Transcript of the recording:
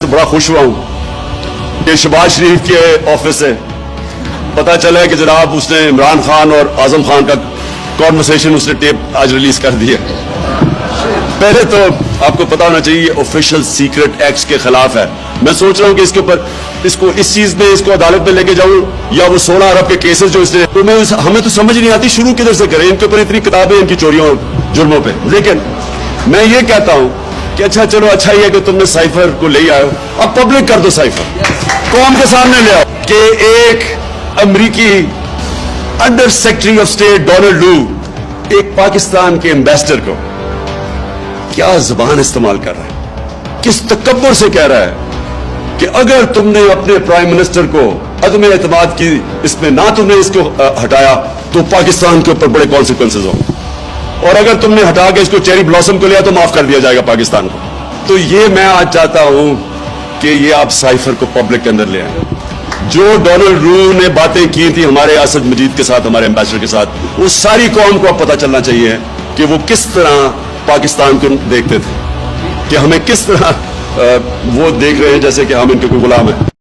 बड़ा खुश हुआ हूँ कि शहबाज शरीफ के ऑफिस से पता चला है कि जनाब उसने इमरान खान और आजम खान का कॉन्वर्सेशन उसने टेप आज रिलीज कर दिया। पहले तो आपको पता होना चाहिए ये ऑफिशियल सीक्रेट एक्ट्स के खिलाफ है। मैं सोच रहा हूँ कि इसके ऊपर इसको इस चीज में इसको अदालत में लेके जाऊं या वो 16 अरब के केसेस जो इसने तो हमें तो समझ नहीं आती शुरू किधर से करें। इनके ऊपर इतनी किताबें इनकी चोरियों जुर्मों पे। लेकिन मैं ये कहता हूं कि अच्छा चलो अच्छा ही है कि तुमने साइफर को ले आए, अब पब्लिक कर दो साइफर, कौम के सामने ले आओ कि एक अमरीकी under secretary of state Donald लू एक पाकिस्तान के एम्बेसडर को क्या जुबान इस्तेमाल कर रहा है, किस तकब्बुर से कह रहा है कि अगर तुमने अपने प्राइम मिनिस्टर को अदम एतमाद की इसमें ना तुमने इसको हटाया तो पाकिस्तान के ऊपर बड़े कॉन्सिक्वेंसेज होंगे, और अगर तुमने हटा के इसको चेरी ब्लॉसम को लिया तो माफ कर दिया जाएगा पाकिस्तान को। तो ये मैं आज चाहता हूं कि ये आप साइफर को पब्लिक के अंदर ले आए। जो डोनाल्ड लू ने बातें की थी हमारे आसद मजीद के साथ, हमारे एम्बेसडर के साथ, वो सारी कौम को अब पता चलना चाहिए कि वो किस तरह पाकिस्तान को देखते थे, कि हमें किस तरह वो देख रहे हैं जैसे कि हम इनके कोई गुलाम हैं।